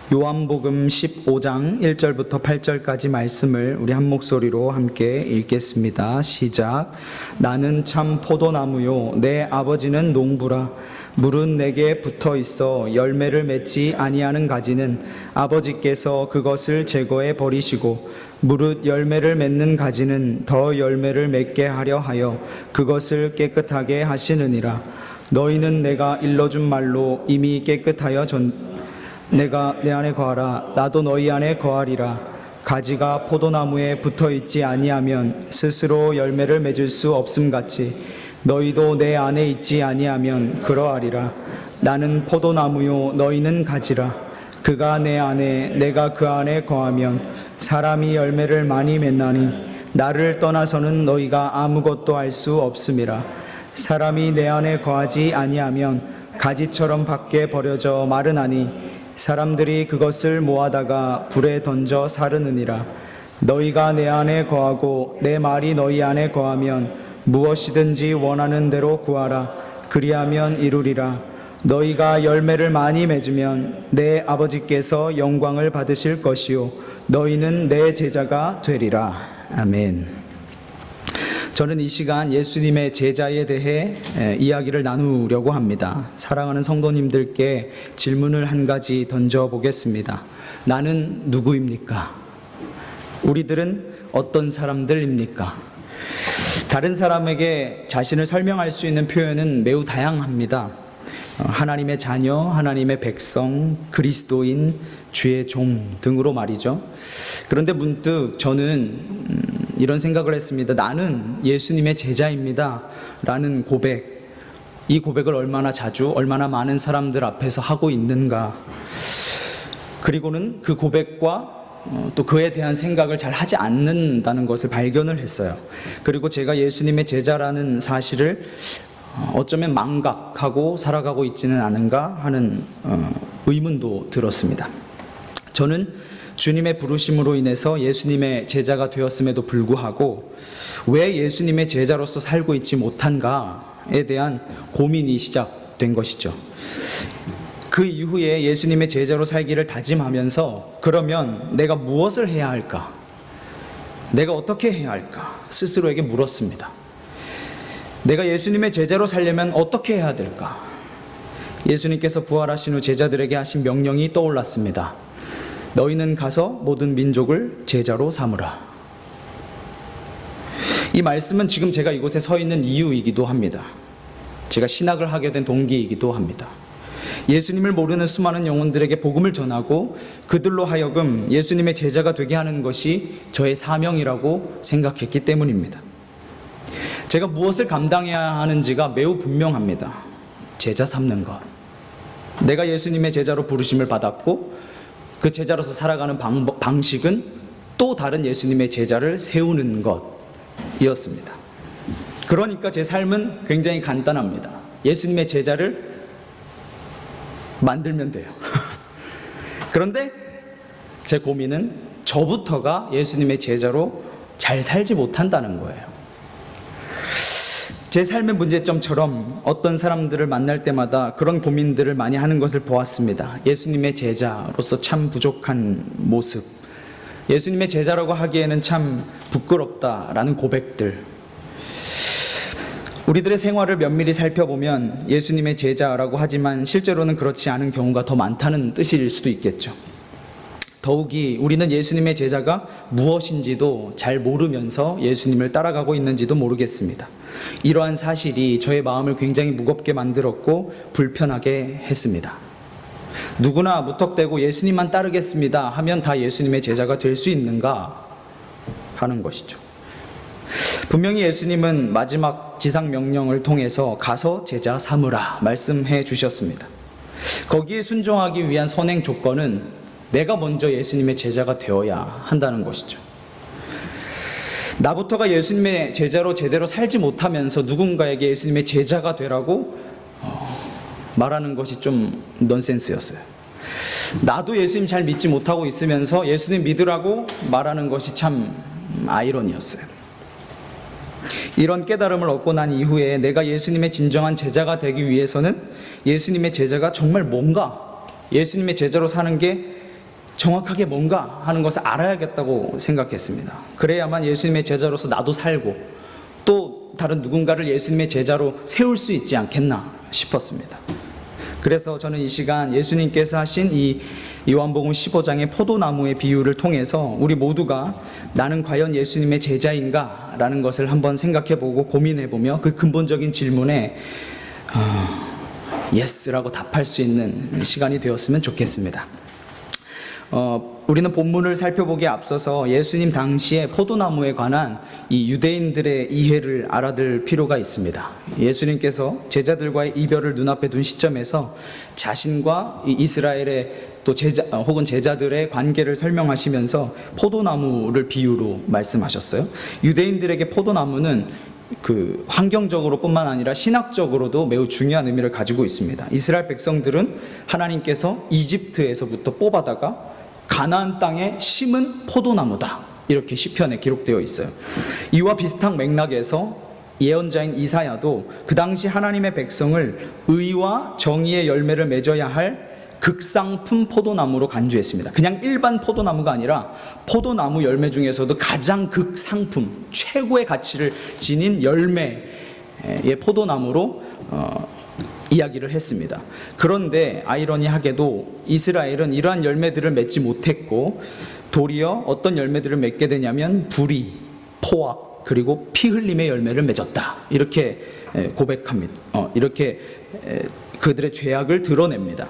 요한복음 15장 1절부터 8절까지 말씀을 우리 한 목소리로 함께 읽겠습니다. 시작. 나는 참 포도나무요 내 아버지는 농부라. 물은 내게 붙어 있어 열매를 맺지 아니하는 가지는 아버지께서 그것을 제거해 버리시고 무릇 열매를 맺는 가지는 더 열매를 맺게 하려 하여 그것을 깨끗하게 하시느니라. 너희는 내가 일러준 말로 이미 깨끗하여 내가 내 안에 거하라 나도 너희 안에 거하리라. 가지가 포도나무에 붙어있지 아니하면 스스로 열매를 맺을 수 없음같이 너희도 내 안에 있지 아니하면 그러하리라. 나는 포도나무요 너희는 가지라. 그가 내 안에 내가 그 안에 거하면 사람이 열매를 많이 맺나니 나를 떠나서는 너희가 아무것도 할 수 없음이라. 사람이 내 안에 거하지 아니하면 가지처럼 밖에 버려져 마르나니 사람들이 그것을 모아다가 불에 던져 사르느니라. 너희가 내 안에 거하고 내 말이 너희 안에 거하면 무엇이든지 원하는 대로 구하라. 그리하면 이루리라. 너희가 열매를 많이 맺으면 내 아버지께서 영광을 받으실 것이요 너희는 내 제자가 되리라. 아멘. 저는 이 시간 예수님의 제자에 대해 이야기를 나누려고 합니다. 사랑하는 성도님들께 질문을 한 가지 던져보겠습니다. 나는 누구입니까? 우리들은 어떤 사람들입니까? 다른 사람에게 자신을 설명할 수 있는 표현은 매우 다양합니다. 하나님의 자녀, 하나님의 백성, 그리스도인, 주의 종 등으로 말이죠. 그런데 문득 저는 이런 생각을 했습니다. 나는 예수님의 제자입니다 라는 고백, 이 고백을 얼마나 자주 얼마나 많은 사람들 앞에서 하고 있는가, 그리고는 그 고백과 또 그에 대한 생각을 잘 하지 않는다는 것을 발견을 했어요. 그리고 제가 예수님의 제자라는 사실을 어쩌면 망각하고 살아가고 있지는 않은가 하는 의문도 들었습니다. 저는 주님의 부르심으로 인해서 예수님의 제자가 되었음에도 불구하고 왜 예수님의 제자로서 살고 있지 못한가에 대한 고민이 시작된 것이죠. 그 이후에 예수님의 제자로 살기를 다짐하면서 그러면 내가 무엇을 해야 할까? 내가 어떻게 해야 할까? 스스로에게 물었습니다. 내가 예수님의 제자로 살려면 어떻게 해야 될까? 예수님께서 부활하신 후 제자들에게 하신 명령이 떠올랐습니다. 너희는 가서 모든 민족을 제자로 삼으라. 이 말씀은 지금 제가 이곳에 서 있는 이유이기도 합니다. 제가 신학을 하게 된 동기이기도 합니다. 예수님을 모르는 수많은 영혼들에게 복음을 전하고 그들로 하여금 예수님의 제자가 되게 하는 것이 저의 사명이라고 생각했기 때문입니다. 제가 무엇을 감당해야 하는지가 매우 분명합니다. 제자 삼는 것. 내가 예수님의 제자로 부르심을 받았고 그 제자로서 살아가는 방식은 또 다른 예수님의 제자를 세우는 것이었습니다. 그러니까 제 삶은 굉장히 간단합니다. 예수님의 제자를 만들면 돼요. 그런데 제 고민은 저부터가 예수님의 제자로 잘 살지 못한다는 거예요. 제 삶의 문제점처럼 어떤 사람들을 만날 때마다 그런 고민들을 많이 하는 것을 보았습니다. 예수님의 제자로서 참 부족한 모습, 예수님의 제자라고 하기에는 참 부끄럽다라는 고백들. 우리들의 생활을 면밀히 살펴보면 예수님의 제자라고 하지만 실제로는 그렇지 않은 경우가 더 많다는 뜻일 수도 있겠죠. 더욱이 우리는 예수님의 제자가 무엇인지도 잘 모르면서 예수님을 따라가고 있는지도 모르겠습니다. 이러한 사실이 저의 마음을 굉장히 무겁게 만들었고 불편하게 했습니다. 누구나 무턱대고 예수님만 따르겠습니다 하면 다 예수님의 제자가 될 수 있는가 하는 것이죠. 분명히 예수님은 마지막 지상 명령을 통해서 가서 제자 삼으라 말씀해 주셨습니다. 거기에 순종하기 위한 선행 조건은 내가 먼저 예수님의 제자가 되어야 한다는 것이죠. 나부터가 예수님의 제자로 제대로 살지 못하면서 누군가에게 예수님의 제자가 되라고 말하는 것이 좀 넌센스였어요. 나도 예수님 잘 믿지 못하고 있으면서 예수님 믿으라고 말하는 것이 참 아이러니였어요. 이런 깨달음을 얻고 난 이후에 내가 예수님의 진정한 제자가 되기 위해서는 예수님의 제자가 정말 뭔가, 예수님의 제자로 사는 게 정확하게 뭔가 하는 것을 알아야겠다고 생각했습니다. 그래야만 예수님의 제자로서 나도 살고 또 다른 누군가를 예수님의 제자로 세울 수 있지 않겠나 싶었습니다. 그래서 저는 이 시간 예수님께서 하신 이 요한복음 15장의 포도나무의 비유를 통해서 우리 모두가 나는 과연 예수님의 제자인가? 라는 것을 한번 생각해보고 고민해보며 그 근본적인 질문에 예스라고 답할 수 있는 시간이 되었으면 좋겠습니다. 우리는 본문을 살펴보기에 앞서서 예수님 당시에 포도나무에 관한 이 유대인들의 이해를 알아둘 필요가 있습니다. 예수님께서 제자들과의 이별을 눈앞에 둔 시점에서 자신과 이 이스라엘의 또 혹은 제자들의 관계를 설명하시면서 포도나무를 비유로 말씀하셨어요. 유대인들에게 포도나무는 그 환경적으로 뿐만 아니라 신학적으로도 매우 중요한 의미를 가지고 있습니다. 이스라엘 백성들은 하나님께서 이집트에서부터 뽑아다가 가나안 땅에 심은 포도나무다, 이렇게 시편에 기록되어 있어요. 이와 비슷한 맥락에서 예언자인 이사야도 그 당시 하나님의 백성을 의와 정의의 열매를 맺어야 할 극상품 포도나무로 간주했습니다. 그냥 일반 포도나무가 아니라 포도나무 열매 중에서도 가장 극상품, 최고의 가치를 지닌 열매의 포도나무로 이야기를 했습니다. 그런데 아이러니하게도 이스라엘은 이러한 열매들을 맺지 못했고 도리어 어떤 열매들을 맺게 되냐면 불의, 포악, 그리고 피 흘림의 열매를 맺었다, 이렇게 고백합니다. 이렇게 그들의 죄악을 드러냅니다.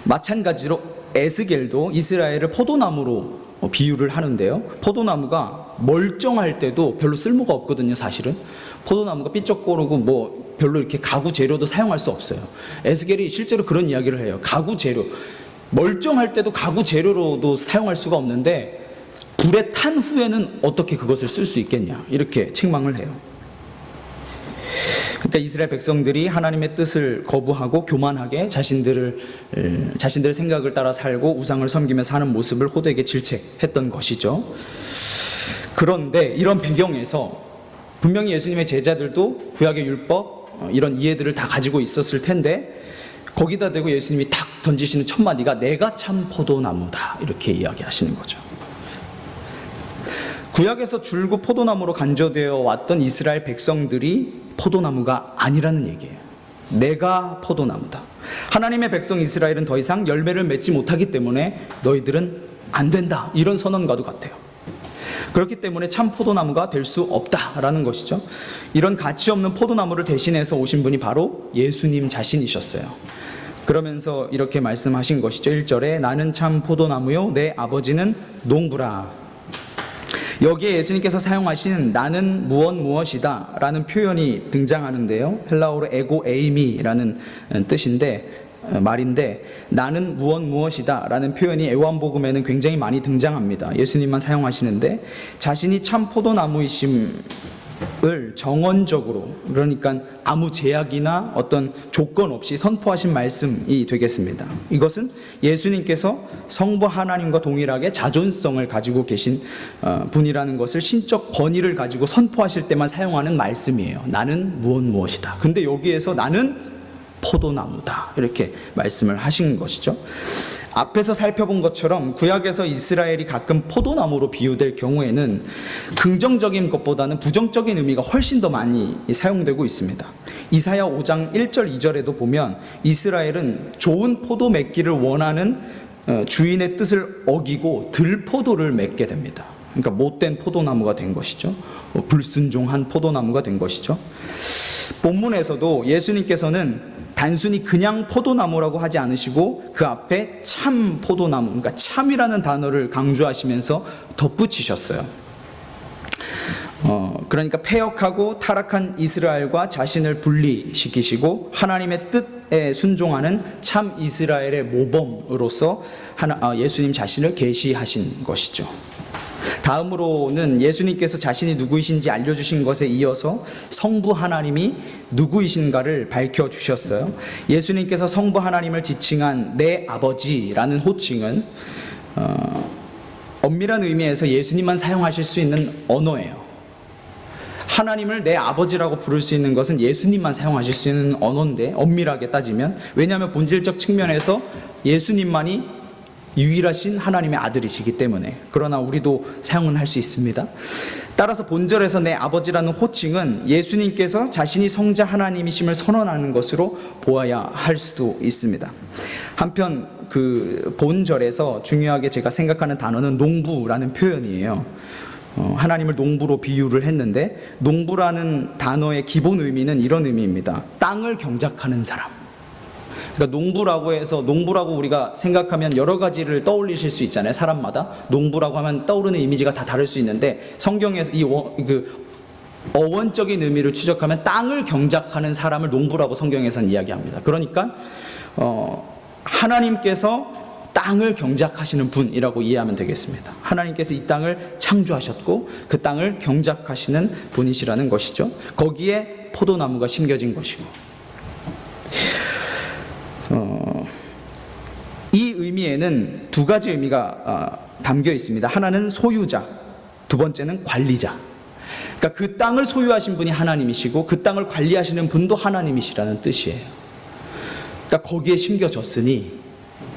마찬가지로 에스겔도 이스라엘을 포도나무로 비유를 하는데요. 포도나무가 멀쩡할 때도 별로 쓸모가 없거든요. 사실은 포도나무가 삐쩍거리고 뭐 별로 이렇게 가구 재료도 사용할 수 없어요. 에스겔이 실제로 그런 이야기를 해요. 가구 재료, 멀쩡할 때도 가구 재료로도 사용할 수가 없는데 불에 탄 후에는 어떻게 그것을 쓸 수 있겠냐, 이렇게 책망을 해요. 그러니까 이스라엘 백성들이 하나님의 뜻을 거부하고 교만하게 자신들의 생각을 따라 살고 우상을 섬기며 사는 모습을 호되게 질책했던 것이죠. 그런데 이런 배경에서 분명히 예수님의 제자들도 구약의 율법 이런 이해들을 다 가지고 있었을 텐데 거기다 대고 예수님이 탁 던지시는 첫 마디가 내가 참 포도나무다, 이렇게 이야기하시는 거죠. 구약에서 줄곧 포도나무로 간주되어 왔던 이스라엘 백성들이 포도나무가 아니라는 얘기예요. 내가 포도나무다. 하나님의 백성 이스라엘은 더 이상 열매를 맺지 못하기 때문에 너희들은 안 된다, 이런 선언과도 같아요. 그렇기 때문에 참 포도나무가 될 수 없다라는 것이죠. 이런 가치 없는 포도나무를 대신해서 오신 분이 바로 예수님 자신이셨어요. 그러면서 이렇게 말씀하신 것이죠. 1절에 나는 참 포도나무요 내 아버지는 농부라. 여기에 예수님께서 사용하신 나는 무엇이다 라는 표현이 등장하는데요. 헬라어로 에고 에이미라는 말인데 나는 무엇이다 라는 표현이 요한복음에는 굉장히 많이 등장합니다. 예수님만 사용하시는데 자신이 참 포도나무이심을 정언적으로, 그러니까 아무 제약이나 어떤 조건 없이 선포하신 말씀이 되겠습니다. 이것은 예수님께서 성부 하나님과 동일하게 자존성을 가지고 계신 분이라는 것을 신적 권위를 가지고 선포하실 때만 사용하는 말씀이에요. 나는 무엇이다. 근데 여기에서 나는 포도나무다, 이렇게 말씀을 하신 것이죠. 앞에서 살펴본 것처럼 구약에서 이스라엘이 가끔 포도나무로 비유될 경우에는 긍정적인 것보다는 부정적인 의미가 훨씬 더 많이 사용되고 있습니다. 이사야 5장 1절 2절에도 보면 이스라엘은 좋은 포도 맺기를 원하는 주인의 뜻을 어기고 들포도를 맺게 됩니다. 그러니까 못된 포도나무가 된 것이죠. 불순종한 포도나무가 된 것이죠. 본문에서도 예수님께서는 단순히 그냥 포도나무라고 하지 않으시고 그 앞에 참 포도나무, 그러니까 참이라는 단어를 강조하시면서 덧붙이셨어요. 그러니까 패역하고 타락한 이스라엘과 자신을 분리시키시고 하나님의 뜻에 순종하는 참 이스라엘의 모범으로서 예수님 자신을 계시하신 것이죠. 다음으로는 예수님께서 자신이 누구이신지 알려주신 것에 이어서 성부 하나님이 누구이신가를 밝혀주셨어요. 예수님께서 성부 하나님을 지칭한 내 아버지라는 호칭은 엄밀한 의미에서 예수님만 사용하실 수 있는 언어예요. 하나님을 내 아버지라고 부를 수 있는 것은 예수님만 사용하실 수 있는 언어인데, 엄밀하게 따지면, 왜냐하면 본질적 측면에서 예수님만이 유일하신 하나님의 아들이시기 때문에. 그러나 우리도 사용은 할 수 있습니다. 따라서 본절에서 내 아버지라는 호칭은 예수님께서 자신이 성자 하나님이심을 선언하는 것으로 보아야 할 수도 있습니다. 한편 그 본절에서 중요하게 제가 생각하는 단어는 농부라는 표현이에요. 하나님을 농부로 비유를 했는데, 농부라는 단어의 기본 의미는 이런 의미입니다. 땅을 경작하는 사람. 그러니까 농부라고 해서, 농부라고 우리가 생각하면 여러 가지를 떠올리실 수 있잖아요. 사람마다 농부라고 하면 떠오르는 이미지가 다 다를 수 있는데, 성경에서 어원적인 의미를 추적하면 땅을 경작하는 사람을 농부라고 성경에서는 이야기합니다. 그러니까 하나님께서 땅을 경작하시는 분이라고 이해하면 되겠습니다. 하나님께서 이 땅을 창조하셨고 그 땅을 경작하시는 분이시라는 것이죠. 거기에 포도나무가 심겨진 것이고, 이 의미에는 두 가지 의미가 담겨 있습니다. 하나는 소유자, 두 번째는 관리자. 그러니까 그 땅을 소유하신 분이 하나님이시고 그 땅을 관리하시는 분도 하나님이시라는 뜻이에요. 그러니까 거기에 심겨졌으니,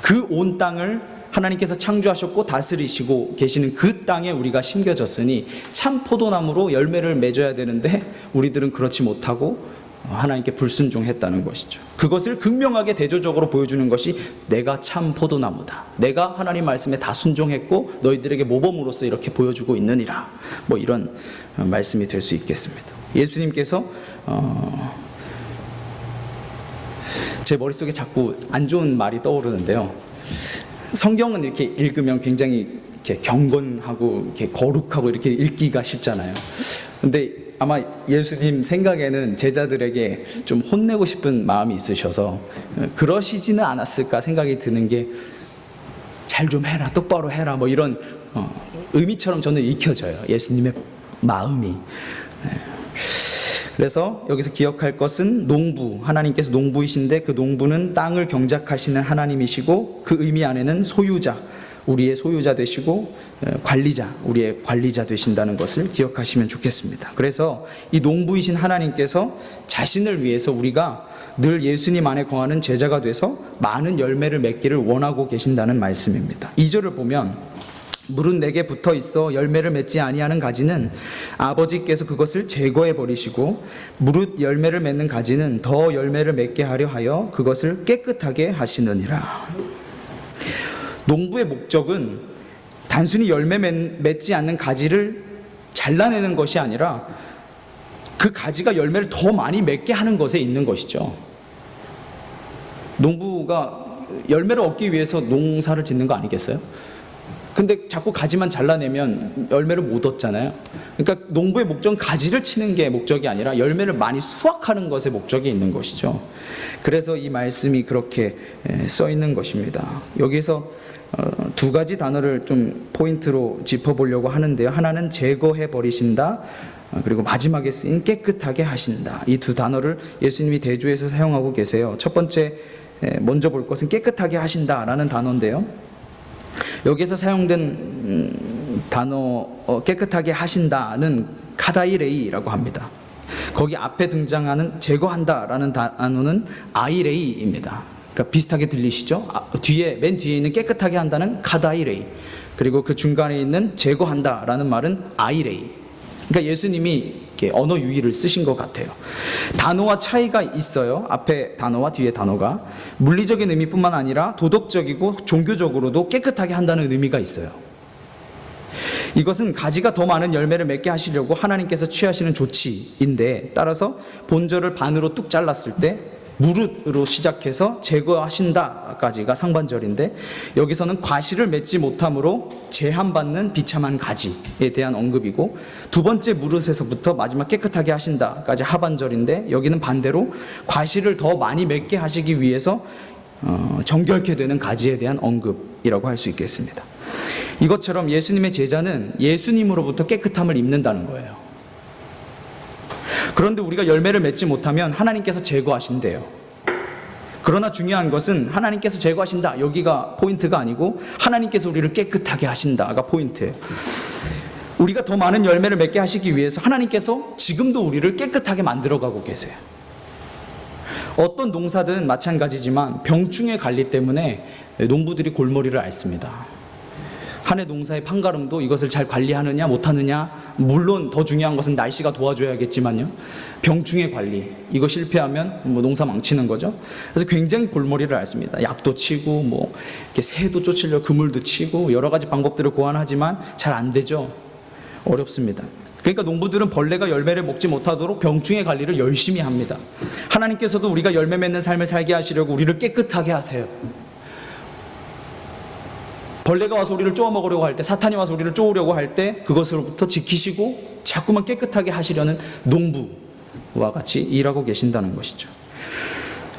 그 온 땅을 하나님께서 창조하셨고 다스리시고 계시는 그 땅에 우리가 심겨졌으니 참 포도나무로 열매를 맺어야 되는데 우리들은 그렇지 못하고 하나님께 불순종했다는 것이죠. 그것을 극명하게 대조적으로 보여주는 것이 내가 참 포도나무다, 내가 하나님 말씀에 다 순종했고 너희들에게 모범으로서 이렇게 보여주고 있느니라, 뭐 이런 말씀이 될 수 있겠습니다. 예수님께서 제 머릿속에 자꾸 안 좋은 말이 떠오르는데요. 성경은 이렇게 읽으면 굉장히 이렇게 경건하고 이렇게 거룩하고 이렇게 읽기가 쉽잖아요. 근데 아마 예수님 생각에는 제자들에게 좀 혼내고 싶은 마음이 있으셔서 그러시지는 않았을까 생각이 드는 게, 잘 좀 해라, 똑바로 해라, 뭐 이런 의미처럼 저는 읽혀져요, 예수님의 마음이. 그래서 여기서 기억할 것은 농부, 하나님께서 농부이신데 그 농부는 땅을 경작하시는 하나님이시고 그 의미 안에는 소유자, 우리의 소유자 되시고 관리자, 우리의 관리자 되신다는 것을 기억하시면 좋겠습니다. 그래서 이 농부이신 하나님께서 자신을 위해서 우리가 늘 예수님 안에 거하는 제자가 돼서 많은 열매를 맺기를 원하고 계신다는 말씀입니다. 2절을 보면 물은 내게 붙어 있어 열매를 맺지 아니하는 가지는 아버지께서 그것을 제거해 버리시고 무릇 열매를 맺는 가지는 더 열매를 맺게 하려 하여 그것을 깨끗하게 하시느니라. 농부의 목적은 단순히 열매 맺지 않는 가지를 잘라내는 것이 아니라 그 가지가 열매를 더 많이 맺게 하는 것에 있는 것이죠. 농부가 열매를 얻기 위해서 농사를 짓는 거 아니겠어요? 근데 자꾸 가지만 잘라내면 열매를 못 얻잖아요. 그러니까 농부의 목적은 가지를 치는 게 목적이 아니라 열매를 많이 수확하는 것에 목적이 있는 것이죠. 그래서 이 말씀이 그렇게 써 있는 것입니다. 여기서 두 가지 단어를 좀 포인트로 짚어보려고 하는데요. 하나는 제거해 버리신다, 그리고 마지막에 쓰인 깨끗하게 하신다. 이 두 단어를 예수님이 대조해서 사용하고 계세요. 첫 번째 먼저 볼 것은 깨끗하게 하신다라는 단어인데요. 여기에서 사용된 단어 깨끗하게 하신다는 카다이레이라고 합니다. 거기 앞에 등장하는 제거한다라는 단어는 아이레이입니다. 그러니까 비슷하게 들리시죠? 맨 뒤에 있는 깨끗하게 한다는 카다이레이, 그리고 그 중간에 있는 제거한다라는 말은 아이레이. 그러니까 예수님이 이렇게 언어 유희를 쓰신 것 같아요. 단어와 차이가 있어요. 앞에 단어와 뒤에 단어가 물리적인 의미뿐만 아니라 도덕적이고 종교적으로도 깨끗하게 한다는 의미가 있어요. 이것은 가지가 더 많은 열매를 맺게 하시려고 하나님께서 취하시는 조치인데, 따라서 본절을 반으로 뚝 잘랐을 때 무릇으로 시작해서 제거하신다까지가 상반절인데, 여기서는 과실을 맺지 못함으로 제한받는 비참한 가지에 대한 언급이고, 두 번째 무릇에서부터 마지막 깨끗하게 하신다까지 하반절인데, 여기는 반대로 과실을 더 많이 맺게 하시기 위해서 정결케 되는 가지에 대한 언급이라고 할 수 있겠습니다. 이것처럼 예수님의 제자는 예수님으로부터 깨끗함을 입는다는 거예요. 그런데 우리가 열매를 맺지 못하면 하나님께서 제거하신대요. 그러나 중요한 것은 하나님께서 제거하신다, 여기가 포인트가 아니고 하나님께서 우리를 깨끗하게 하신다가 포인트예요. 우리가 더 많은 열매를 맺게 하시기 위해서 하나님께서 지금도 우리를 깨끗하게 만들어가고 계세요. 어떤 농사든 마찬가지지만 병충해 관리 때문에 농부들이 골머리를 앓습니다. 한 해 농사의 판가름도 이것을 잘 관리하느냐 못하느냐, 물론 더 중요한 것은 날씨가 도와줘야겠지만요, 병충해 관리 이거 실패하면 농사 망치는 거죠. 그래서 굉장히 골머리를 앓습니다. 약도 치고 이렇게 새도 쫓으려 그물도 치고 여러 가지 방법들을 고안하지만 잘 안 되죠. 어렵습니다. 그러니까 농부들은 벌레가 열매를 먹지 못하도록 병충해 관리를 열심히 합니다. 하나님께서도 우리가 열매 맺는 삶을 살게 하시려고 우리를 깨끗하게 하세요. 벌레가 와서 우리를 쪼아 먹으려고 할 때, 사탄이 와서 우리를 쪼으려고 할 때 그것으로부터 지키시고 자꾸만 깨끗하게 하시려는 농부와 같이 일하고 계신다는 것이죠.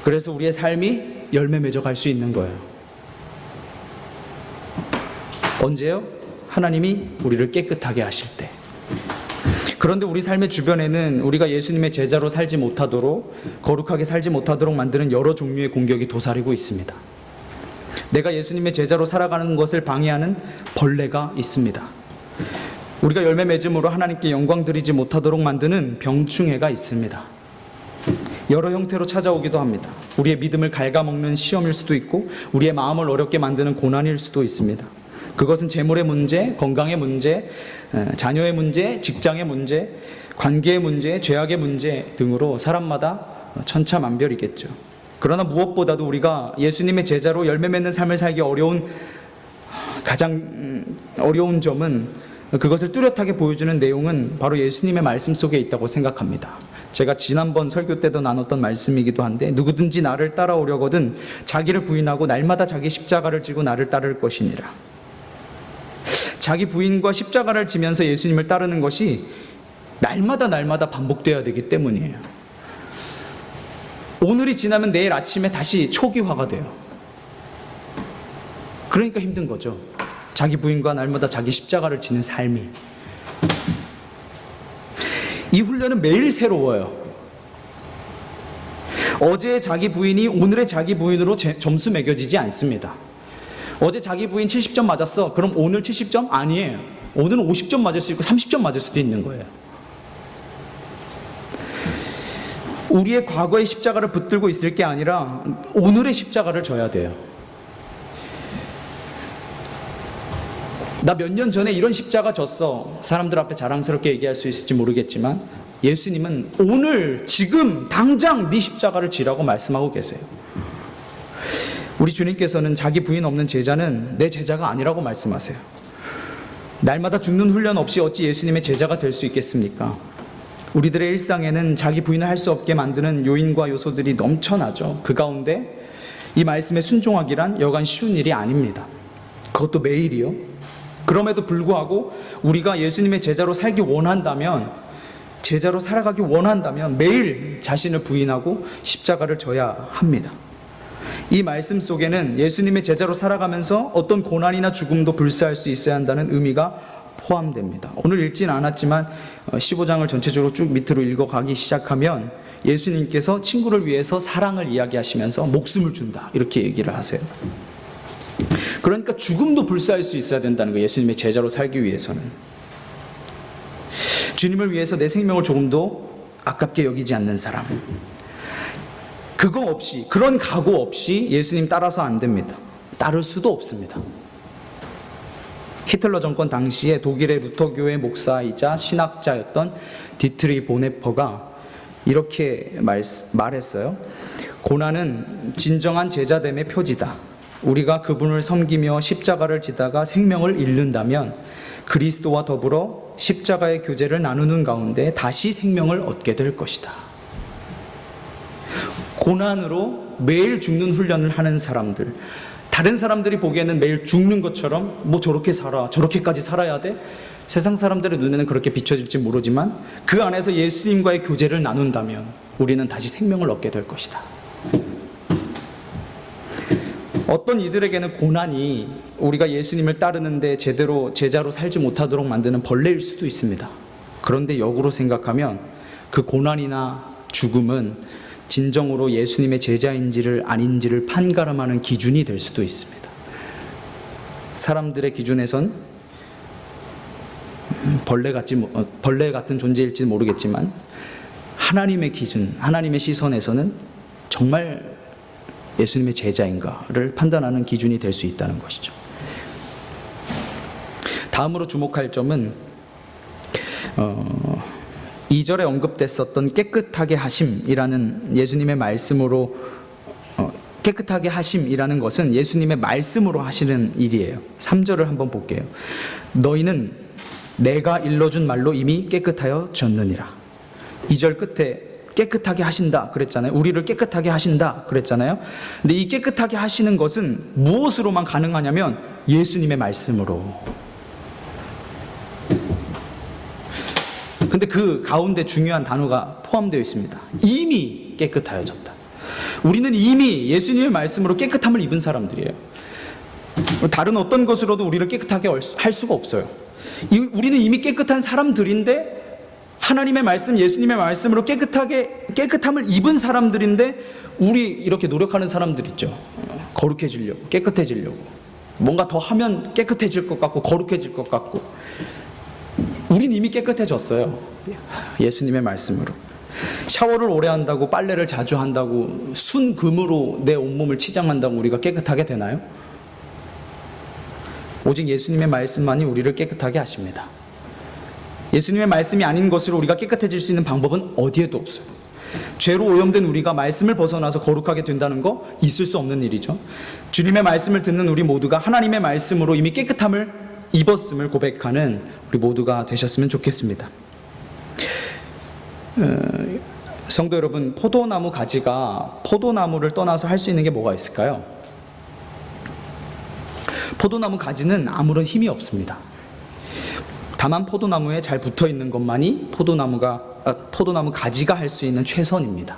그래서 우리의 삶이 열매 맺어갈 수 있는 거예요. 언제요? 하나님이 우리를 깨끗하게 하실 때. 그런데 우리 삶의 주변에는 우리가 예수님의 제자로 살지 못하도록, 거룩하게 살지 못하도록 만드는 여러 종류의 공격이 도사리고 있습니다. 내가 예수님의 제자로 살아가는 것을 방해하는 벌레가 있습니다. 우리가 열매 맺음으로 하나님께 영광 드리지 못하도록 만드는 병충해가 있습니다. 여러 형태로 찾아오기도 합니다. 우리의 믿음을 갉아먹는 시험일 수도 있고, 우리의 마음을 어렵게 만드는 고난일 수도 있습니다. 그것은 재물의 문제, 건강의 문제, 자녀의 문제, 직장의 문제, 관계의 문제, 죄악의 문제 등으로 사람마다 천차만별이겠죠. 그러나 무엇보다도 우리가 예수님의 제자로 열매 맺는 삶을 살기 가장 어려운 점은, 그것을 뚜렷하게 보여주는 내용은 바로 예수님의 말씀 속에 있다고 생각합니다. 제가 지난번 설교 때도 나눴던 말씀이기도 한데, 누구든지 나를 따라오려거든 자기를 부인하고 날마다 자기 십자가를 지고 나를 따를 것이니라. 자기 부인과 십자가를 지면서 예수님을 따르는 것이 날마다 반복되어야 되기 때문이에요. 오늘이 지나면 내일 아침에 다시 초기화가 돼요. 그러니까 힘든 거죠. 자기 부인과 날마다 자기 십자가를 지는 삶이. 이 훈련은 매일 새로워요. 어제의 자기 부인이 오늘의 자기 부인으로 점수 매겨지지 않습니다. 어제 자기 부인 70점 맞았어. 그럼 오늘 70점? 아니에요. 오늘은 50점 맞을 수 있고 30점 맞을 수도 있는 거예요. 우리의 과거의 십자가를 붙들고 있을 게 아니라 오늘의 십자가를 져야 돼요. 나 몇 년 전에 이런 십자가 졌어. 사람들 앞에 자랑스럽게 얘기할 수 있을지 모르겠지만, 예수님은 오늘 지금 당장 네 십자가를 지라고 말씀하고 계세요. 우리 주님께서는 자기 부인 없는 제자는 내 제자가 아니라고 말씀하세요. 날마다 죽는 훈련 없이 어찌 예수님의 제자가 될 수 있겠습니까? 우리들의 일상에는 자기 부인을 할 수 없게 만드는 요인과 요소들이 넘쳐나죠. 그 가운데 이 말씀에 순종하기란 여간 쉬운 일이 아닙니다. 그것도 매일이요. 그럼에도 불구하고 우리가 예수님의 제자로 살기 원한다면, 제자로 살아가기 원한다면 매일 자신을 부인하고 십자가를 져야 합니다. 이 말씀 속에는 예수님의 제자로 살아가면서 어떤 고난이나 죽음도 불사할 수 있어야 한다는 의미가 포함됩니다. 오늘 읽진 않았지만 15장을 전체적으로 쭉 밑으로 읽어가기 시작하면 예수님께서 친구를 위해서 사랑을 이야기하시면서 목숨을 준다 이렇게 얘기를 하세요. 그러니까 죽음도 불사할 수 있어야 된다는 거예요. 예수님의 제자로 살기 위해서는. 주님을 위해서 내 생명을 조금도 아깝게 여기지 않는 사람, 그거 없이, 그런 각오 없이 예수님 따라서 안 됩니다. 따를 수도 없습니다. 히틀러 정권 당시에 독일의 루터교회 목사이자 신학자였던 디트리 보네퍼가 이렇게 말했어요. 고난은 진정한 제자됨의 표지다. 우리가 그분을 섬기며 십자가를 지다가 생명을 잃는다면 그리스도와 더불어 십자가의 교제를 나누는 가운데 다시 생명을 얻게 될 것이다. 고난으로 매일 죽는 훈련을 하는 사람들, 다른 사람들이 보기에는 매일 죽는 것처럼 뭐 저렇게 살아, 저렇게까지 살아야 돼? 세상 사람들의 눈에는 그렇게 비춰질지 모르지만 그 안에서 예수님과의 교제를 나눈다면 우리는 다시 생명을 얻게 될 것이다. 어떤 이들에게는 고난이 우리가 예수님을 따르는데 제대로 제자로 살지 못하도록 만드는 벌레일 수도 있습니다. 그런데 역으로 생각하면 그 고난이나 죽음은 진정으로 예수님의 제자인지를 아닌지를 판가름하는 기준이 될 수도 있습니다. 사람들의 기준에선 벌레 같은 존재일지 모르겠지만 하나님의 기준, 하나님의 시선에서는 정말 예수님의 제자인가를 판단하는 기준이 될 수 있다는 것이죠. 다음으로 주목할 점은 2절에 언급됐었던 깨끗하게 하심이라는 예수님의 말씀으로 깨끗하게 하심이라는 것은 예수님의 말씀으로 하시는 일이에요. 3절을 한번 볼게요. 너희는 내가 일러준 말로 이미 깨끗하여 졌느니라. 2절 끝에 깨끗하게 하신다 그랬잖아요. 우리를 깨끗하게 하신다 그랬잖아요. 근데 이 깨끗하게 하시는 것은 무엇으로만 가능하냐면 예수님의 말씀으로. 근데 그 가운데 중요한 단어가 포함되어 있습니다. 이미 깨끗하여졌다. 우리는 이미 예수님의 말씀으로 깨끗함을 입은 사람들이에요. 다른 어떤 것으로도 우리를 깨끗하게 할 수가 없어요. 우리는 이미 깨끗한 사람들인데 하나님의 말씀, 예수님의 말씀으로 깨끗함을 입은 사람들인데 우리 이렇게 노력하는 사람들 있죠. 거룩해지려고, 깨끗해지려고. 뭔가 더 하면 깨끗해질 것 같고 거룩해질 것 같고. 우린 이미 깨끗해졌어요. 예수님의 말씀으로. 샤워를 오래 한다고, 빨래를 자주 한다고, 순금으로 내 온몸을 치장한다고 우리가 깨끗하게 되나요? 오직 예수님의 말씀만이 우리를 깨끗하게 하십니다. 예수님의 말씀이 아닌 것으로 우리가 깨끗해질 수 있는 방법은 어디에도 없어요. 죄로 오염된 우리가 말씀을 벗어나서 거룩하게 된다는 거 있을 수 없는 일이죠. 주님의 말씀을 듣는 우리 모두가 하나님의 말씀으로 이미 깨끗함을 입었음을 고백하는 우리 모두가 되셨으면 좋겠습니다. 성도 여러분, 포도나무 가지가 포도나무를 떠나서 할 수 있는 게 뭐가 있을까요? 포도나무 가지는 아무런 힘이 없습니다. 다만 포도나무에 잘 붙어 있는 것만이 포도나무 가지가 할 수 있는 최선입니다.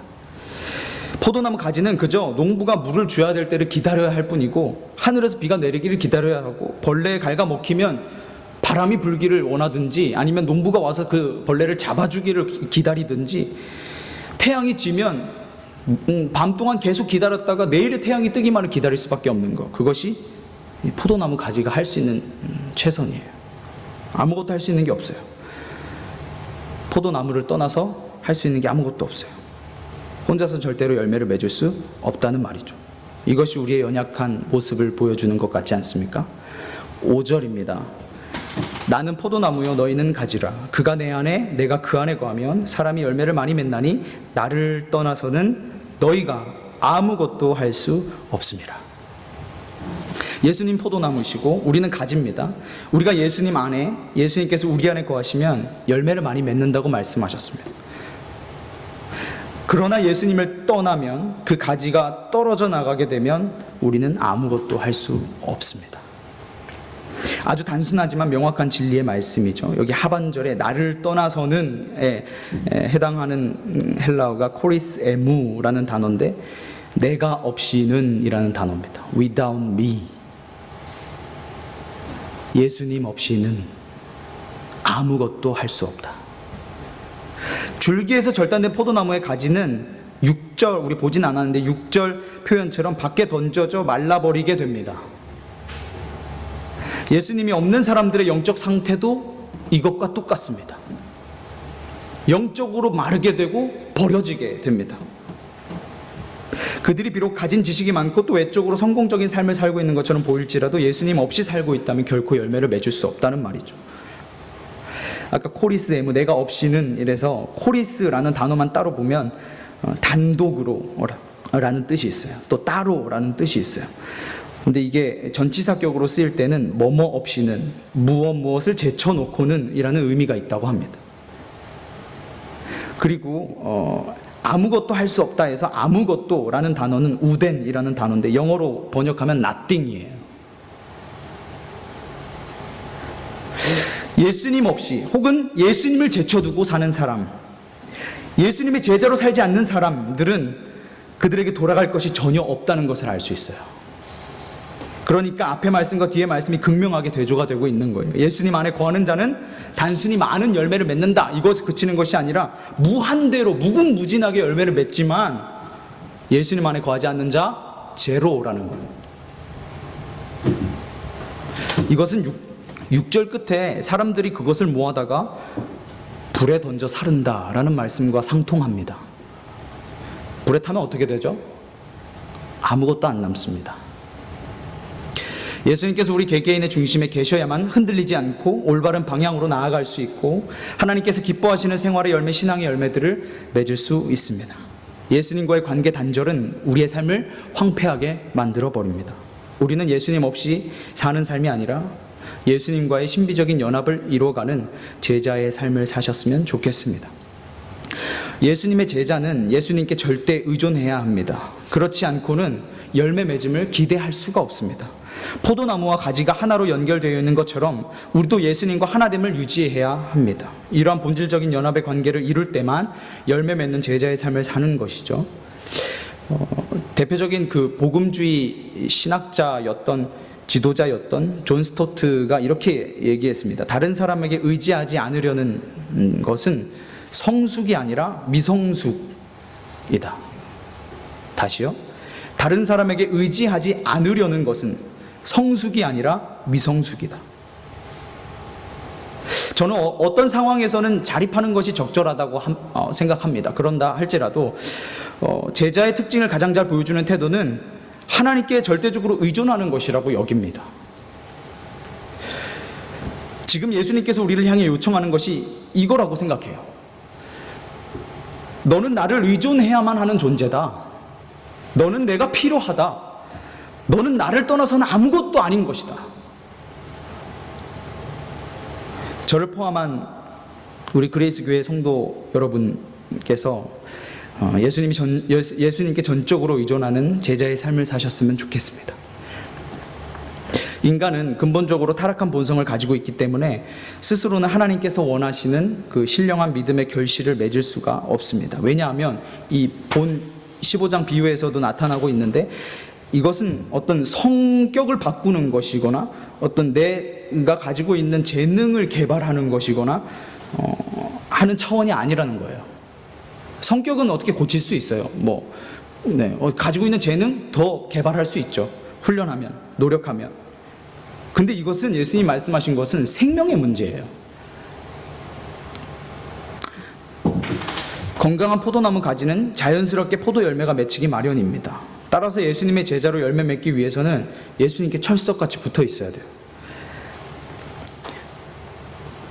포도나무 가지는 그저 농부가 물을 줘야 될 때를 기다려야 할 뿐이고, 하늘에서 비가 내리기를 기다려야 하고, 벌레에 갉아먹히면 바람이 불기를 원하든지, 아니면 농부가 와서 그 벌레를 잡아주기를 기다리든지, 태양이 지면 밤 동안 계속 기다렸다가 내일의 태양이 뜨기만을 기다릴 수밖에 없는 것, 그것이 포도나무 가지가 할 수 있는 최선이에요. 아무것도 할 수 있는 게 없어요. 포도나무를 떠나서 할 수 있는 게 아무것도 없어요. 혼자서 절대로 열매를 맺을 수 없다는 말이죠. 이것이 우리의 연약한 모습을 보여주는 것 같지 않습니까? 5절입니다. 나는 포도나무요 너희는 가지라. 그가 내 안에 내가 그 안에 거하면 사람이 열매를 많이 맺나니 나를 떠나서는 너희가 아무것도 할 수 없습니다. 예수님 포도나무시고 우리는 가지입니다. 우리가 예수님 안에, 예수님께서 우리 안에 거하시면 열매를 많이 맺는다고 말씀하셨습니다. 그러나 예수님을 떠나면, 그 가지가 떨어져 나가게 되면 우리는 아무것도 할 수 없습니다. 아주 단순하지만 명확한 진리의 말씀이죠. 여기 하반절에 나를 떠나서는에 해당하는 헬라어가 코리스 에무라는 단어인데, 내가 없이는 이라는 단어입니다. Without me. 예수님 없이는 아무것도 할 수 없다. 줄기에서 절단된 포도나무의 가지는 6절, 우리 보진 않았는데 6절 표현처럼 밖에 던져져 말라버리게 됩니다. 예수님이 없는 사람들의 영적 상태도 이것과 똑같습니다. 영적으로 마르게 되고 버려지게 됩니다. 그들이 비록 가진 지식이 많고 또 외적으로 성공적인 삶을 살고 있는 것처럼 보일지라도 예수님 없이 살고 있다면 결코 열매를 맺을 수 없다는 말이죠. 아까 코리스 에무, 내가 없이는 이래서 코리스라는 단어만 따로 보면 단독으로 라는 뜻이 있어요. 또 따로라는 뜻이 있어요. 근데 이게 전치사격으로 쓰일 때는 뭐뭐 없이는, 무엇을 제쳐놓고는 이라는 의미가 있다고 합니다. 그리고 아무것도 할 수 없다 해서 아무것도라는 단어는 우덴이라는 단어인데 영어로 번역하면 nothing이에요. 예수님 없이, 혹은 예수님을 제쳐두고 사는 사람, 예수님의 제자로 살지 않는 사람들은 그들에게 돌아갈 것이 전혀 없다는 것을 알 수 있어요. 그러니까 앞에 말씀과 뒤에 말씀이 극명하게 대조가 되고 있는 거예요. 예수님 안에 거하는 자는 단순히 많은 열매를 맺는다, 이것에 그치는 것이 아니라 무한대로 무궁무진하게 열매를 맺지만 예수님 안에 거하지 않는 자 제로라는 거예요. 이것은 6절 끝에 사람들이 그것을 모아다가 불에 던져 사른다라는 말씀과 상통합니다. 불에 타면 어떻게 되죠? 아무것도 안 남습니다. 예수님께서 우리 개개인의 중심에 계셔야만 흔들리지 않고 올바른 방향으로 나아갈 수 있고 하나님께서 기뻐하시는 생활의 열매, 신앙의 열매들을 맺을 수 있습니다. 예수님과의 관계 단절은 우리의 삶을 황폐하게 만들어 버립니다. 우리는 예수님 없이 사는 삶이 아니라 예수님과의 신비적인 연합을 이루어가는 제자의 삶을 사셨으면 좋겠습니다. 예수님의 제자는 예수님께 절대 의존해야 합니다. 그렇지 않고는 열매 맺음을 기대할 수가 없습니다. 포도나무와 가지가 하나로 연결되어 있는 것처럼 우리도 예수님과 하나됨을 유지해야 합니다. 이러한 본질적인 연합의 관계를 이룰 때만 열매 맺는 제자의 삶을 사는 것이죠. 대표적인 그 복음주의 신학자였던 지도자였던 존 스토트가 이렇게 얘기했습니다. 다른 사람에게 의지하지 않으려는 것은 성숙이 아니라 미성숙이다. 다시요. 다른 사람에게 의지하지 않으려는 것은 성숙이 아니라 미성숙이다. 저는 어떤 상황에서는 자립하는 것이 적절하다고 생각합니다. 그런다 할지라도 제자의 특징을 가장 잘 보여주는 태도는 하나님께 절대적으로 의존하는 것이라고 여깁니다. 지금 예수님께서 우리를 향해 요청하는 것이 이거라고 생각해요. 너는 나를 의존해야만 하는 존재다. 너는 내가 필요하다. 너는 나를 떠나서는 아무것도 아닌 것이다. 저를 포함한 우리 그레이스 교회 성도 여러분께서 예수님께 전적으로 의존하는 제자의 삶을 사셨으면 좋겠습니다. 인간은 근본적으로 타락한 본성을 가지고 있기 때문에 스스로는 하나님께서 원하시는 그 신령한 믿음의 결실을 맺을 수가 없습니다. 왜냐하면 이 본 15장 비유에서도 나타나고 있는데 이것은 어떤 성격을 바꾸는 것이거나 어떤 내가 가지고 있는 재능을 개발하는 것이거나 하는 차원이 아니라는 거예요. 성격은 어떻게 고칠 수 있어요? 가지고 있는 재능 더 개발할 수 있죠. 훈련하면, 노력하면. 근데 이것은 예수님 말씀하신 것은 생명의 문제예요. 건강한 포도나무 가지는 자연스럽게 포도 열매가 맺히기 마련입니다. 따라서 예수님의 제자로 열매 맺기 위해서는 예수님께 철석같이 붙어 있어야 돼요.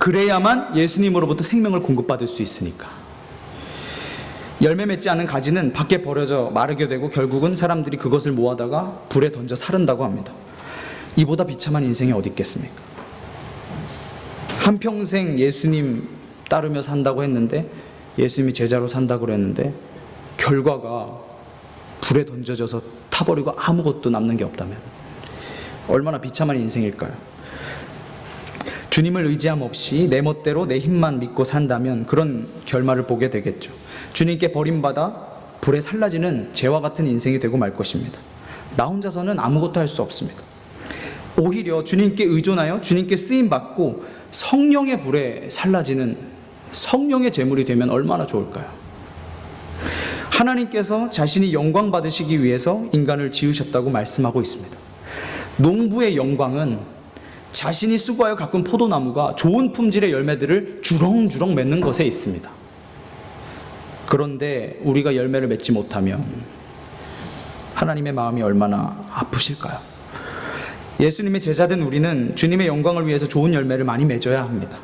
그래야만 예수님으로부터 생명을 공급받을 수 있으니까. 열매 맺지 않은 가지는 밖에 버려져 마르게 되고 결국은 사람들이 그것을 모아다가 불에 던져 사른다고 합니다. 이보다 비참한 인생이 어디 있겠습니까? 한평생 예수님 따르며 산다고 했는데 예수님이 제자로 산다고 그랬는데 결과가 불에 던져져서 타버리고 아무것도 남는 게 없다면 얼마나 비참한 인생일까요? 주님을 의지함 없이 내 멋대로 내 힘만 믿고 산다면 그런 결말을 보게 되겠죠. 주님께 버림받아 불에 살라지는 재와 같은 인생이 되고 말 것입니다. 나 혼자서는 아무것도 할 수 없습니다. 오히려 주님께 의존하여 주님께 쓰임받고 성령의 불에 살라지는 성령의 제물이 되면 얼마나 좋을까요? 하나님께서 자신이 영광 받으시기 위해서 인간을 지으셨다고 말씀하고 있습니다. 농부의 영광은 자신이 수고하여 가꾼 포도나무가 좋은 품질의 열매들을 주렁주렁 맺는 것에 있습니다. 그런데 우리가 열매를 맺지 못하면 하나님의 마음이 얼마나 아프실까요? 예수님의 제자된 우리는 주님의 영광을 위해서 좋은 열매를 많이 맺어야 합니다.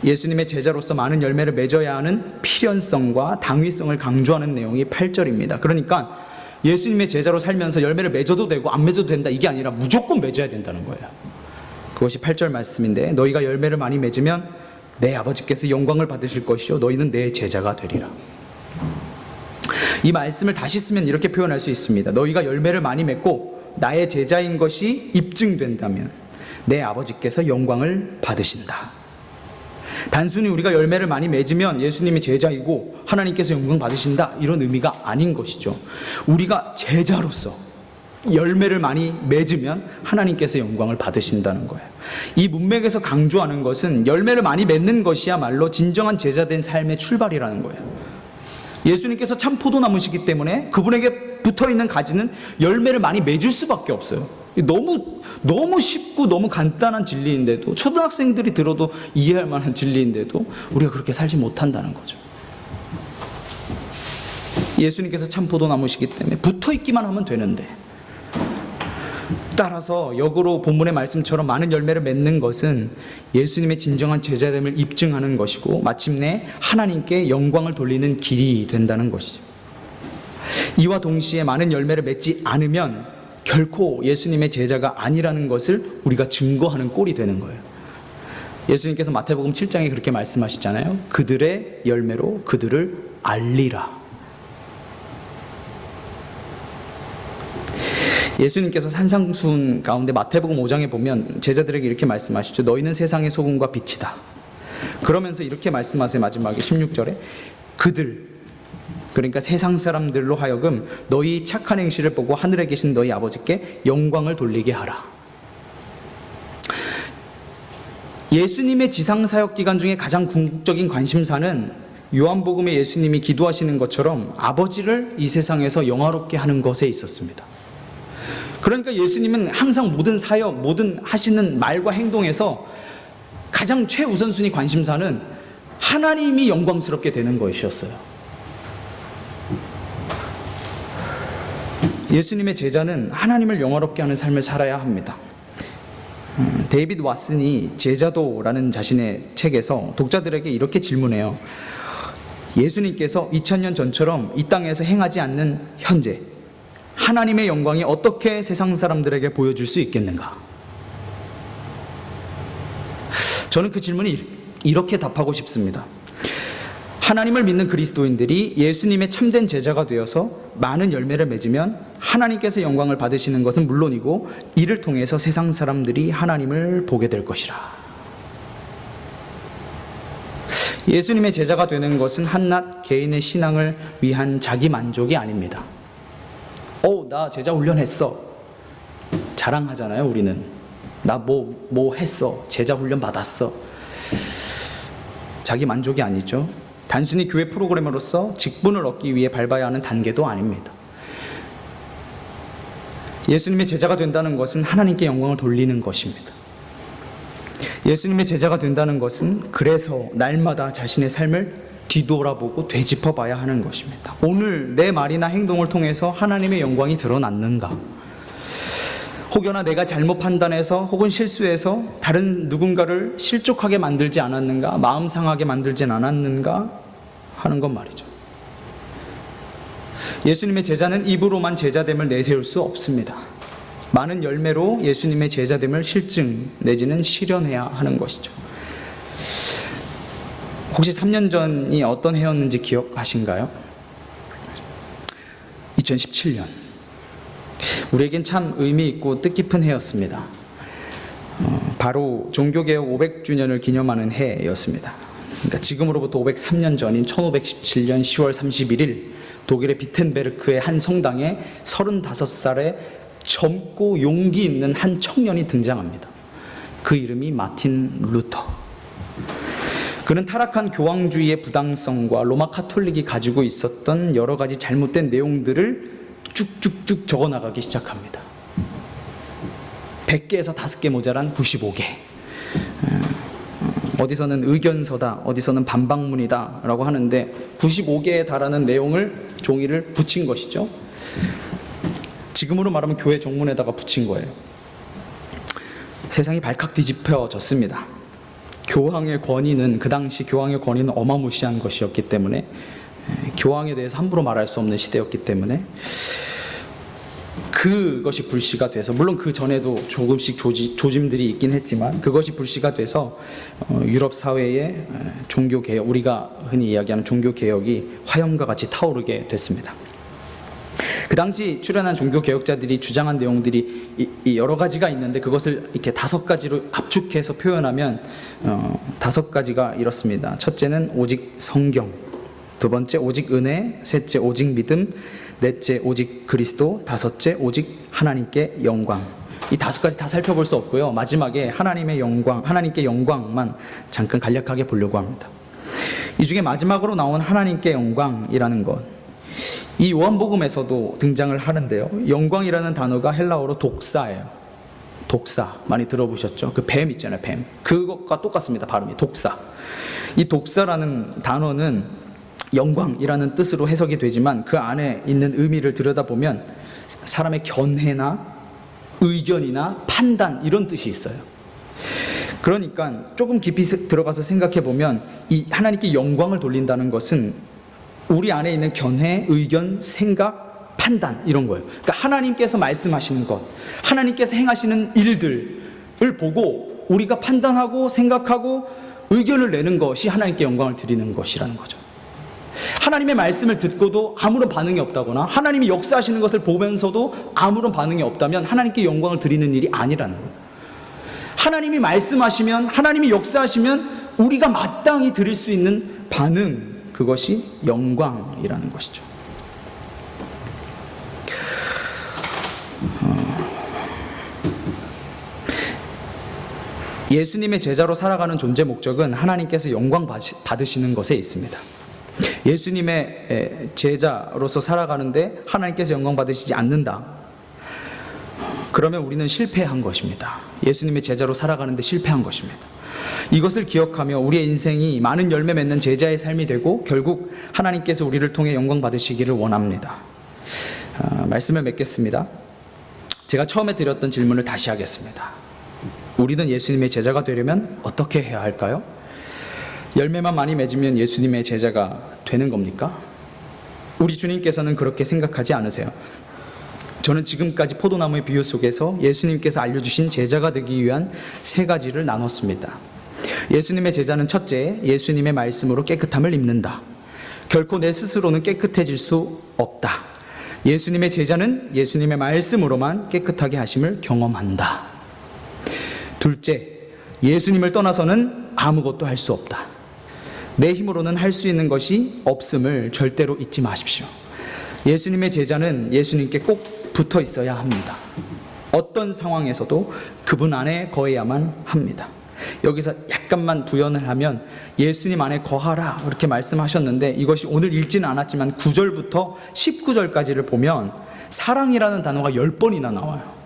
예수님의 제자로서 많은 열매를 맺어야 하는 필연성과 당위성을 강조하는 내용이 8절입니다. 그러니까 예수님의 제자로 살면서 열매를 맺어도 되고 안 맺어도 된다 이게 아니라 무조건 맺어야 된다는 거예요. 그것이 8절 말씀인데 너희가 열매를 많이 맺으면 내 아버지께서 영광을 받으실 것이요 너희는 내 제자가 되리라. 이 말씀을 다시 쓰면 이렇게 표현할 수 있습니다. 너희가 열매를 많이 맺고 나의 제자인 것이 입증된다면 내 아버지께서 영광을 받으신다. 단순히 우리가 열매를 많이 맺으면 예수님이 제자이고 하나님께서 영광 받으신다 이런 의미가 아닌 것이죠. 우리가 제자로서 열매를 많이 맺으면 하나님께서 영광을 받으신다는 거예요. 이 문맥에서 강조하는 것은 열매를 많이 맺는 것이야말로 진정한 제자된 삶의 출발이라는 거예요. 예수님께서 참 포도나무시기 때문에 그분에게 붙어있는 가지는 열매를 많이 맺을 수밖에 없어요. 너무 쉽고 너무 간단한 진리인데도 초등학생들이 들어도 이해할 만한 진리인데도 우리가 그렇게 살지 못한다는 거죠. 예수님께서 참 포도나무시기 때문에 붙어 있기만 하면 되는데, 따라서 역으로 본문의 말씀처럼 많은 열매를 맺는 것은 예수님의 진정한 제자됨을 입증하는 것이고 마침내 하나님께 영광을 돌리는 길이 된다는 것이죠. 이와 동시에 많은 열매를 맺지 않으면 결코 예수님의 제자가 아니라는 것을 우리가 증거하는 꼴이 되는 거예요. 예수님께서 마태복음 7장에 그렇게 말씀하시잖아요. 그들의 열매로 그들을 알리라. 예수님께서 산상수훈 가운데 마태복음 5장에 보면 제자들에게 이렇게 말씀하시죠. 너희는 세상의 소금과 빛이다. 그러면서 이렇게 말씀하세요. 마지막에 16절에 그들, 그러니까 세상 사람들로 하여금 너희 착한 행실을 보고 하늘에 계신 너희 아버지께 영광을 돌리게 하라. 예수님의 지상사역 기간 중에 가장 궁극적인 관심사는 요한복음에 예수님이 기도하시는 것처럼 아버지를 이 세상에서 영화롭게 하는 것에 있었습니다. 그러니까 예수님은 항상 모든 사역, 모든 하시는 말과 행동에서 가장 최우선순위 관심사는 하나님이 영광스럽게 되는 것이었어요. 예수님의 제자는 하나님을 영화롭게 하는 삶을 살아야 합니다. 데이비드 왓슨이 제자도라는 자신의 책에서 독자들에게 이렇게 질문해요. 예수님께서 2000년 전처럼 이 땅에서 행하지 않는 현재 하나님의 영광이 어떻게 세상 사람들에게 보여줄 수 있겠는가? 저는 그 질문이 이렇게 답하고 싶습니다. 하나님을 믿는 그리스도인들이 예수님의 참된 제자가 되어서 많은 열매를 맺으면 하나님께서 영광을 받으시는 것은 물론이고 이를 통해서 세상 사람들이 하나님을 보게 될 것이라. 예수님의 제자가 되는 것은 한낱 개인의 신앙을 위한 자기 만족이 아닙니다. 나 제자 훈련했어. 자랑하잖아요, 우리는. 나 뭐 했어. 제자 훈련 받았어. 자기 만족이 아니죠. 단순히 교회 프로그램으로서 직분을 얻기 위해 밟아야 하는 단계도 아닙니다. 예수님의 제자가 된다는 것은 하나님께 영광을 돌리는 것입니다. 예수님의 제자가 된다는 것은 그래서 날마다 자신의 삶을 뒤돌아보고 되짚어 봐야 하는 것입니다. 오늘 내 말이나 행동을 통해서 하나님의 영광이 드러났는가? 혹여나 내가 잘못 판단해서 혹은 실수해서 다른 누군가를 실족하게 만들지 않았는가? 마음 상하게 만들진 않았는가? 하는 것 말이죠. 예수님의 제자는 입으로만 제자됨을 내세울 수 없습니다. 많은 열매로 예수님의 제자됨을 실증 내지는 실현해야 하는 것이죠. 혹시 3년 전이 어떤 해였는지 기억하신가요? 2017년. 우리에겐 참 의미 있고 뜻깊은 해였습니다. 바로 종교개혁 500주년을 기념하는 해였습니다. 그러니까 지금으로부터 503년 전인 1517년 10월 31일 독일의 비텐베르크의 한 성당에 35살의 젊고 용기 있는 한 청년이 등장합니다. 그 이름이 마틴 루터. 그는 타락한 교황주의의 부당성과 로마 카톨릭이 가지고 있었던 여러 가지 잘못된 내용들을 쭉쭉쭉 적어나가기 시작합니다. 100개에서 5개 모자란 95개. 어디서는 의견서다, 어디서는 반박문이다 라고 하는데 95개에 달하는 내용을 종이를 붙인 것이죠. 지금으로 말하면 교회 정문에다가 붙인 거예요. 세상이 발칵 뒤집혀졌습니다. 교황의 권위는, 그 당시 교황의 권위는 어마무시한 것이었기 때문에, 교황에 대해서 함부로 말할 수 없는 시대였기 때문에 그것이 불씨가 돼서, 물론 그 전에도 조금씩 조짐들이 있긴 했지만 그것이 불씨가 돼서 유럽 사회의 종교개혁, 우리가 흔히 이야기하는 종교개혁이 화염과 같이 타오르게 됐습니다. 그 당시 출연한 종교개혁자들이 주장한 내용들이 여러 가지가 있는데 그것을 이렇게 5가지로 압축해서 표현하면 5가지가 이렇습니다. 첫째는 오직 성경, 두 번째 오직 은혜, 셋째 오직 믿음, 넷째 오직 그리스도, 다섯째 오직 하나님께 영광. 이 5가지 다 살펴볼 수 없고요. 마지막에 하나님의 영광, 하나님께 영광만 잠깐 간략하게 보려고 합니다. 이 중에 마지막으로 나온 하나님께 영광이라는 것, 이 요한복음에서도 등장을 하는데요. 영광이라는 단어가 헬라어로 독사예요. 독사, 많이 들어보셨죠? 그 뱀 있잖아요, 뱀. 그것과 똑같습니다, 발음이. 독사. 이 독사라는 단어는 영광이라는 뜻으로 해석이 되지만 그 안에 있는 의미를 들여다보면 사람의 견해나 의견이나 판단 이런 뜻이 있어요. 그러니까 조금 깊이 들어가서 생각해 보면 이 하나님께 영광을 돌린다는 것은 우리 안에 있는 견해, 의견, 생각, 판단 이런 거예요. 그러니까 하나님께서 말씀하시는 것, 하나님께서 행하시는 일들을 보고 우리가 판단하고 생각하고 의견을 내는 것이 하나님께 영광을 드리는 것이라는 거죠. 하나님의 말씀을 듣고도 아무런 반응이 없다거나 하나님이 역사하시는 것을 보면서도 아무런 반응이 없다면 하나님께 영광을 드리는 일이 아니라는 거예요. 하나님이 말씀하시면, 하나님이 역사하시면 우리가 마땅히 드릴 수 있는 반응, 그것이 영광이라는 것이죠. 예수님의 제자로 살아가는 존재 목적은 하나님께서 영광 받으시는 것에 있습니다. 예수님의 제자로서 살아가는데 하나님께서 영광 받으시지 않는다, 그러면 우리는 실패한 것입니다. 예수님의 제자로 살아가는데 실패한 것입니다. 이것을 기억하며 우리의 인생이 많은 열매 맺는 제자의 삶이 되고 결국 하나님께서 우리를 통해 영광 받으시기를 원합니다. 말씀을 맺겠습니다. 제가 처음에 드렸던 질문을 다시 하겠습니다. 우리는 예수님의 제자가 되려면 어떻게 해야 할까요? 열매만 많이 맺으면 예수님의 제자가 되는 겁니까? 우리 주님께서는 그렇게 생각하지 않으세요. 저는 지금까지 포도나무의 비유 속에서 예수님께서 알려주신 제자가 되기 위한 3가지를 나눴습니다. 예수님의 제자는 첫째, 예수님의 말씀으로 깨끗함을 입는다. 결코 내 스스로는 깨끗해질 수 없다. 예수님의 제자는 예수님의 말씀으로만 깨끗하게 하심을 경험한다. 둘째, 예수님을 떠나서는 아무것도 할 수 없다. 내 힘으로는 할 수 있는 것이 없음을 절대로 잊지 마십시오. 예수님의 제자는 예수님께 꼭 붙어 있어야 합니다. 어떤 상황에서도 그분 안에 거해야만 합니다. 여기서 약간만 부연을 하면 예수님 안에 거하라 이렇게 말씀하셨는데 이것이 오늘 읽지는 않았지만 9절부터 19절까지를 보면 사랑이라는 단어가 10번이나 나와요.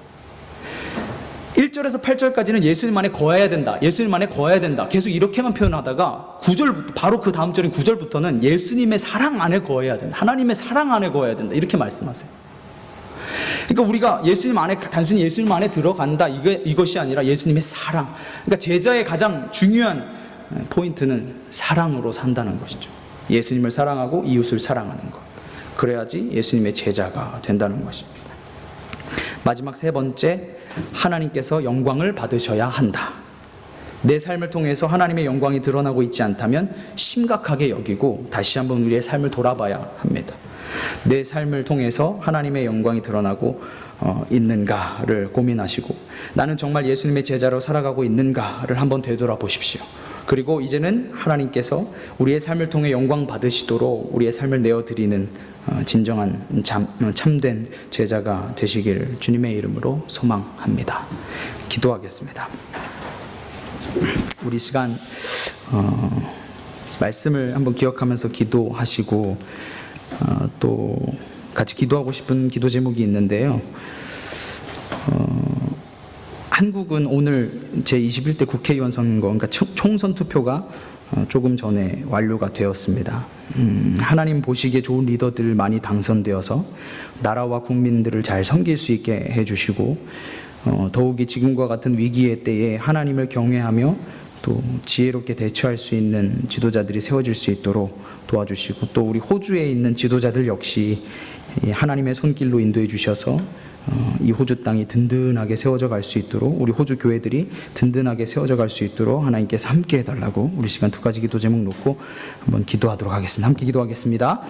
1절에서 8절까지는 예수님 안에 거해야 된다, 예수님 안에 거해야 된다, 계속 이렇게만 표현하다가 9절부터, 바로 그 다음 절인 9절부터는 예수님의 사랑 안에 거해야 된다, 하나님의 사랑 안에 거해야 된다 이렇게 말씀하세요. 그러니까 우리가 예수님 안에, 단순히 예수님 안에 들어간다 이것이 아니라 예수님의 사랑, 그러니까 제자의 가장 중요한 포인트는 사랑으로 산다는 것이죠. 예수님을 사랑하고 이웃을 사랑하는 것, 그래야지 예수님의 제자가 된다는 것입니다. 마지막 3번째, 하나님께서 영광을 받으셔야 한다. 내 삶을 통해서 하나님의 영광이 드러나고 있지 않다면 심각하게 여기고 다시 한번 우리의 삶을 돌아봐야 합니다. 내 삶을 통해서 하나님의 영광이 드러나고 있는가를 고민하시고, 나는 정말 예수님의 제자로 살아가고 있는가를 한번 되돌아보십시오. 그리고 이제는 하나님께서 우리의 삶을 통해 영광 받으시도록 우리의 삶을 내어드리는 진정한 참된 제자가 되시길 주님의 이름으로 소망합니다. 기도하겠습니다. 우리 시간 말씀을 한번 기억하면서 기도하시고 또 같이 기도하고 싶은 기도 제목이 있는데요. 한국은 오늘 제21대 국회의원 선거, 그러니까 총선 투표가 조금 전에 완료가 되었습니다. 하나님 보시기에 좋은 리더들 많이 당선되어서 나라와 국민들을 잘 섬길 수 있게 해주시고, 더욱이 지금과 같은 위기의 때에 하나님을 경외하며 또 지혜롭게 대처할 수 있는 지도자들이 세워질 수 있도록 도와주시고, 또 우리 호주에 있는 지도자들 역시 하나님의 손길로 인도해 주셔서 이 호주 땅이 든든하게 세워져 갈 수 있도록, 우리 호주 교회들이 든든하게 세워져 갈 수 있도록 하나님께서 함께 해달라고 우리 시간 2가지 기도 제목 놓고 한번 기도하도록 하겠습니다. 함께 기도하겠습니다.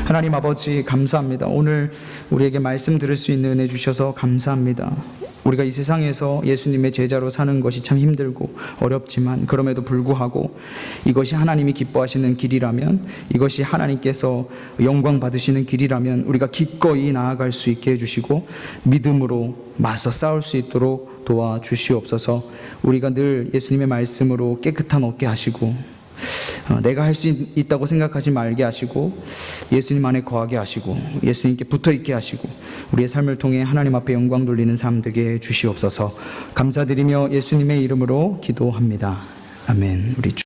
하나님 아버지 감사합니다. 오늘 우리에게 말씀 들을 수 있는 은혜 주셔서 감사합니다. 우리가 이 세상에서 예수님의 제자로 사는 것이 참 힘들고 어렵지만 그럼에도 불구하고 이것이 하나님이 기뻐하시는 길이라면, 이것이 하나님께서 영광 받으시는 길이라면 우리가 기꺼이 나아갈 수 있게 해주시고 믿음으로 맞서 싸울 수 있도록 도와주시옵소서. 우리가 늘 예수님의 말씀으로 깨끗함 얻게 하시고 내가 할 수 있다고 생각하지 말게 하시고 예수님 안에 거하게 하시고 예수님께 붙어있게 하시고 우리의 삶을 통해 하나님 앞에 영광 돌리는 삶 되게 주시옵소서. 감사드리며 예수님의 이름으로 기도합니다. 아멘. 우리 주